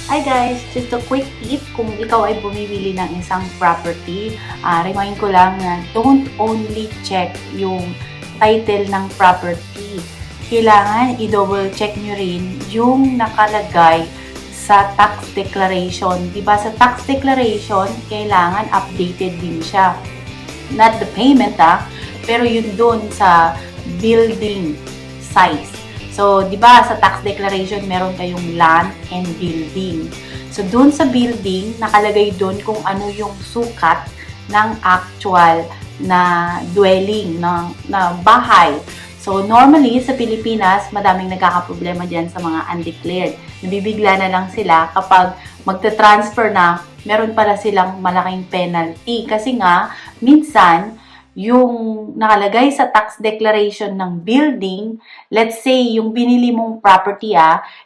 Hi guys! Just a quick tip, kung ikaw ay bumibili ng isang property, remind ko lang na don't only check yung title ng property. Kailangan i-double check nyo rin yung nakalagay sa tax declaration. Diba sa tax declaration, kailangan updated din siya. Not the payment pero yun doon sa building size. So, di ba sa tax declaration, meron kayong land and building. So, dun sa building, nakalagay dun kung ano yung sukat ng actual na dwelling, na bahay. So, normally, sa Pilipinas, madaming nagkakaproblema dyan sa mga undeclared. Nabibigla na lang sila kapag magta-transfer na, meron pala silang malaking penalty. Kasi nga, minsan, yung nakalagay sa tax declaration ng building, let's say, yung binili mong property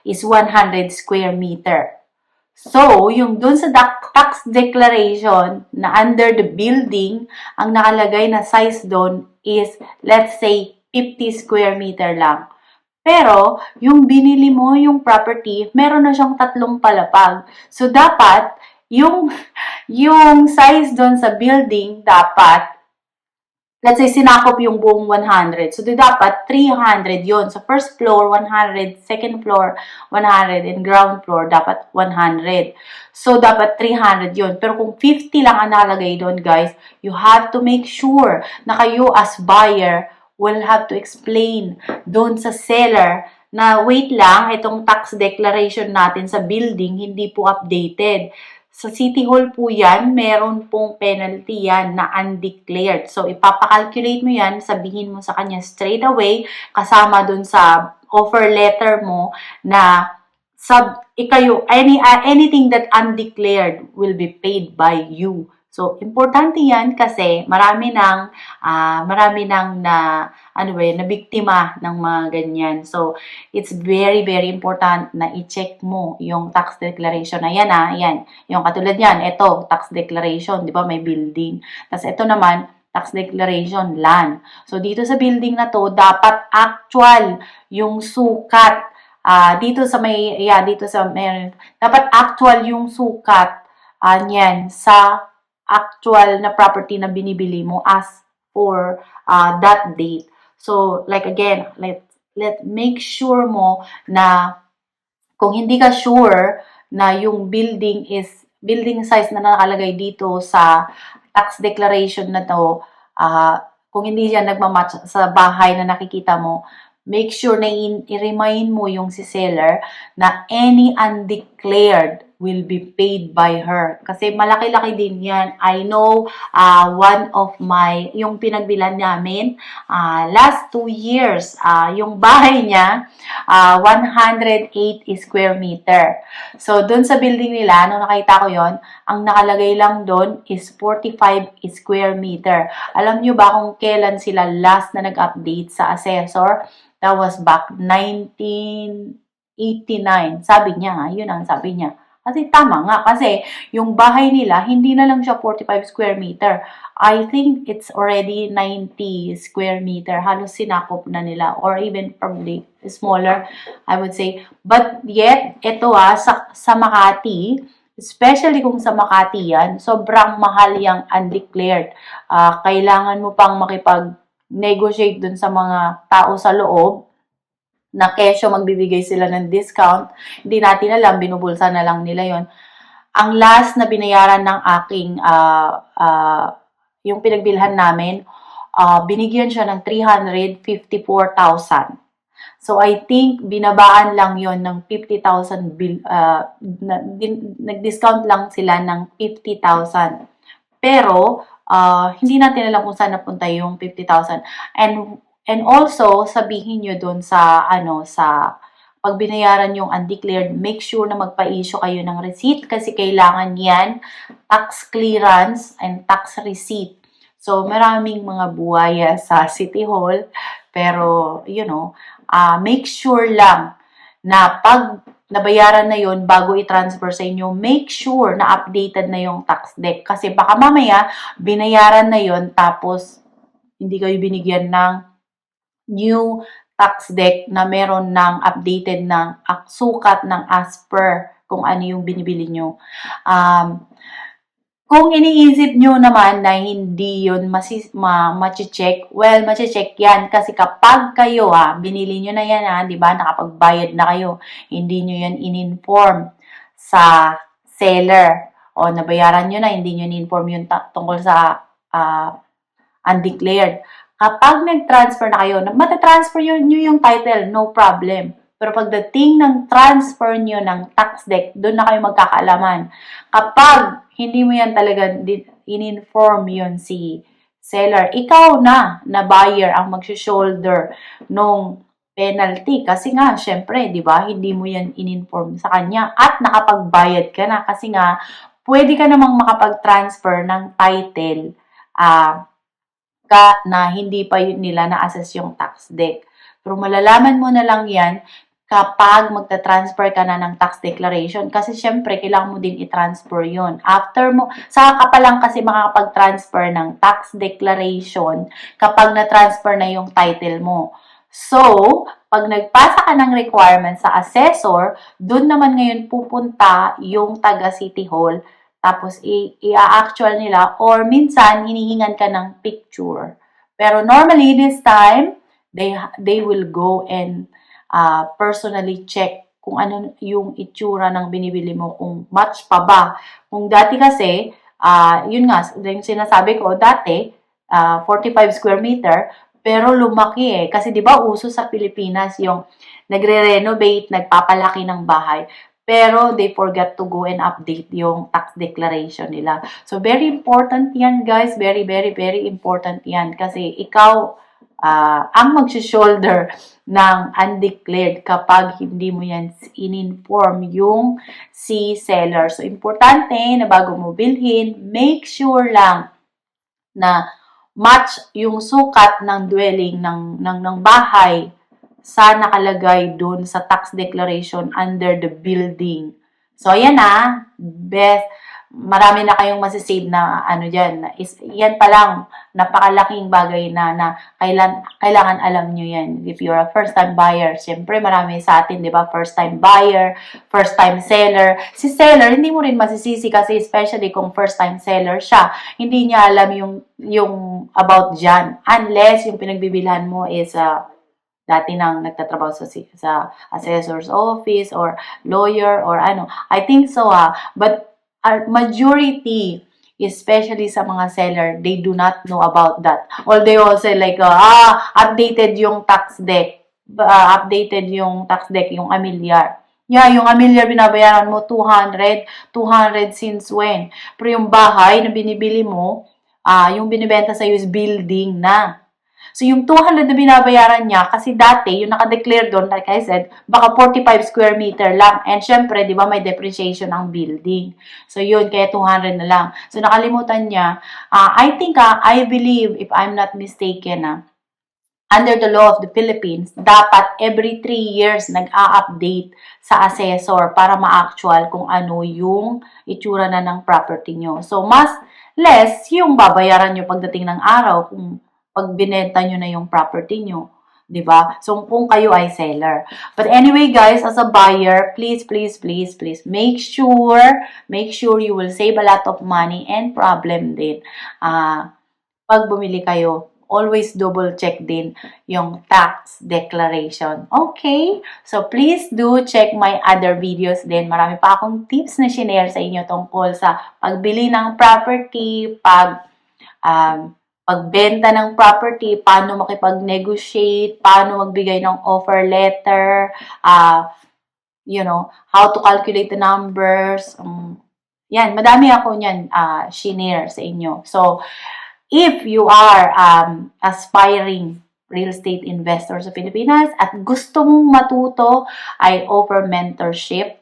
is 100 square meter. So, yung dun sa tax declaration na under the building, ang nakalagay na size doon is, let's say, 50 square meter lang. Pero, yung binili mo, yung property, meron na siyang 3 palapag. So, dapat, yung size doon sa building, dapat, let's say, sinakop yung buong 100. So, dapat 300 yon. So, first floor, 100. Second floor, 100. And ground floor, dapat 100. So, dapat 300 yon. Pero kung 50 lang ang nakalagay doon, guys, you have to make sure na kayo as buyer will have to explain doon sa seller na wait lang, itong tax declaration natin sa building, hindi po updated. Sa City Hall po yan, meron pong penalty yan na undeclared. So, ipapakalculate mo yan, sabihin mo sa kanya straight away, kasama dun sa offer letter mo na anything that undeclared will be paid by you. So, importante yan kasi marami nang na biktima ng mga ganyan. So, it's very, very important na i-check mo yung tax declaration na yan yan. Yung katulad yan, ito, tax declaration, di ba, may building. Tapos ito naman, tax declaration, land. So, dito sa building na to, dapat actual yung sukat. Dito sa dapat actual yung sukat niyan sa actual na property na binibili mo as for that date. So, like again, let make sure mo na kung hindi ka sure na yung building size na nakalagay dito sa tax declaration na to, kung hindi yan nagmamatch sa bahay na nakikita mo, make sure na i-remind mo yung si seller na any undeclared will be paid by her. Kasi malaki-laki din yan. I know one of yung pinagbilan namin, last 2 years, yung bahay niya, 108 square meter. So, dun sa building nila, nung nakita ko yon, ang nakalagay lang dun is 45 square meter. Alam nyo ba kung kailan sila last na nag-update sa assessor? That was back 1989. Sabi niya, yun ang sabi niya. Kasi tama nga, kasi yung bahay nila, hindi na lang siya 45 square meter. I think it's already 90 square meter. Halos sinakop na nila, or even probably smaller, I would say. But yet, ito sa Makati, especially kung sa Makati yan, sobrang mahal yung undeclared. Kailangan mo pang makipag-negotiate dun sa mga tao sa loob na kesyo magbibigay sila ng discount. Hindi natin alam, binubulsa na lang nila yon. Ang last na binayaran ng aking yung pinagbilhan namin, binigyan siya ng 354,000. So, I think, binabaan lang yon ng 50,000 nag-discount lang sila ng 50,000. Pero, hindi natin alam kung saan napunta yung 50,000. And also, sabihin nyo doon sa pag binayaran yung undeclared, make sure na magpa-issue kayo ng receipt kasi kailangan yan, tax clearance and tax receipt. So, maraming mga buwaya sa City Hall, pero, make sure lang na pag nabayaran na yon bago i-transfer sa inyo, make sure na updated na yung tax deck. Kasi baka mamaya, binayaran na yon tapos hindi kayo binigyan ng new tax deck na meron ng updated ng sukat ng as per kung ano yung binibili nyo. Kung iniisip nyo naman na hindi yun machi-check, well, machi-check yan. Kasi kapag kayo, binili nyo na yan, di ba, nakapagbayad na kayo, hindi nyo yan in-inform sa seller, o nabayaran nyo na, hindi nyo in-inform yun tungkol sa undeclared. Kapag nag-transfer na kayo, matatransfer nyo yung title, no problem. Pero pagdating ng transfer nyo ng tax deck, doon na kayo magkakaalaman. Kapag hindi mo yan talaga in-inform yun si seller, ikaw na buyer ang mag-shoulder nung penalty. Kasi nga, syempre, di ba, hindi mo yan in-inform sa kanya at nakapagbayad ka na. Kasi nga, pwede ka namang makapag-transfer ng title na hindi pa yun nila na-assess yung tax deck. Pero malalaman mo na lang yan kapag magta-transfer ka na ng tax declaration. Kasi syempre, kailangan mo din i-transfer yun. After mo, saka ka pa lang kasi makakapag-transfer ng tax declaration kapag na-transfer na yung title mo. So, pag nagpasa ka ng requirement sa assessor, doon naman ngayon pupunta yung taga City Hall, tapos i-actual nila, or minsan, hinihingan ka ng picture. Pero normally, this time, they will go and personally check kung ano yung itsura ng binibili mo, kung match pa ba. Kung dati kasi, yun nga, yung sinasabi ko, dati, 45 square meter, pero lumaki kasi di ba uso sa Pilipinas yung nagre-renovate, nagpapalaki ng bahay, pero they forgot to go and update yung tax declaration nila. So, very important yan, guys. Very, very, very important yan. Kasi ikaw, ang mag-shoulder ng undeclared kapag hindi mo yan in-inform yung si seller. So, importante na bago mo bilhin, make sure lang na match yung sukat ng dwelling ng bahay sa nakalagay dun sa tax declaration under the building. So, ayan best. Marami na kayong masisave na dyan. Yan pa lang, napakalaking bagay na kailangan alam nyo yan. If you're a first-time buyer, siyempre marami sa atin, di ba? First-time buyer, first-time seller. Si seller, hindi mo rin masisisi kasi especially kung first-time seller siya, hindi niya alam yung about dyan. Unless yung pinagbibilhan mo is dati nang nagtatrabaho sa assessor's office or lawyer or I think so but our majority, especially sa mga seller, they do not know about that. Or they all say like, updated yung tax deck. Updated yung tax deck, yung amilyar. Yeah, yung amilyar binabayaran mo 200 since when? Pero yung bahay na binibili mo, yung binibenta sa'yo is building na. So, yung 200 na binabayaran niya, kasi dati, yung nakadeclare doon, like I said, baka 45 square meter lang. And syempre, di ba, may depreciation ang building. So, yun, kaya 200 na lang. So, nakalimutan niya. I think, I believe, if I'm not mistaken, under the law of the Philippines, dapat every 3 years nag-a-update sa assessor para ma-actual kung ano yung itsura na ng property nyo. So, mas less yung babayaran nyo pagdating ng araw kung pag binenta nyo na yung property nyo. Diba? So, kung kayo ay seller. But anyway, guys, as a buyer, please, please, please, please, make sure you will save a lot of money and problem din. Pag bumili kayo, always double check din yung tax declaration. Okay? So, please do check my other videos din. Marami pa akong tips na share sa inyo tungkol sa pagbili ng property, pagbenta ng property, paano makipag-negotiate, paano magbigay ng offer letter, how to calculate the numbers. Yan, madami ako niyan share sa inyo. So, if you are aspiring real estate investor sa Pilipinas at gusto mong matuto, I offer mentorship.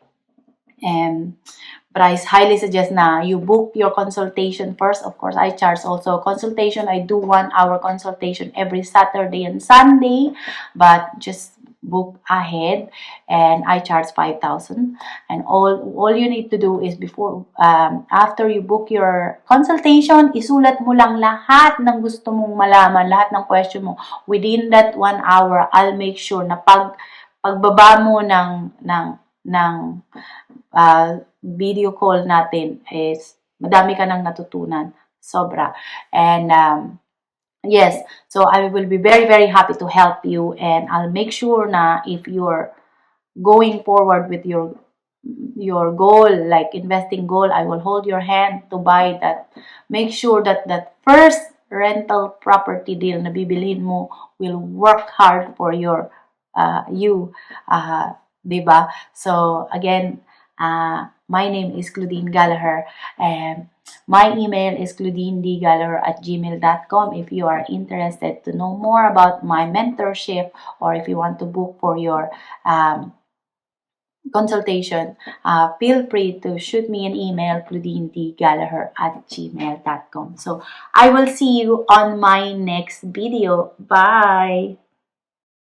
But I highly suggest na you book your consultation first. Of course, I charge also consultation. I do 1-hour consultation every Saturday and Sunday. But just book ahead and I charge 5,000. And all you need to do is after you book your consultation, isulat mo lang lahat ng gusto mong malaman, lahat ng question mo. Within that 1 hour, I'll make sure na pagbaba mo ng ng video call natin is madami ka nang natutunan. Sobra. And yes, so I will be very, very happy to help you, and I'll make sure na if you're going forward with your goal, like investing goal, I will hold your hand to buy that. Make sure that that first rental property deal na bibilhin mo will work hard for your you, diba? So again, my name is Claudine Gallagher, and my email is claudinedgallagher@gmail.com if you are interested to know more about my mentorship, or if you want to book for your consultation, feel free to shoot me an email, claudinedgallagher@gmail.com. So I will see you on my next video. Bye!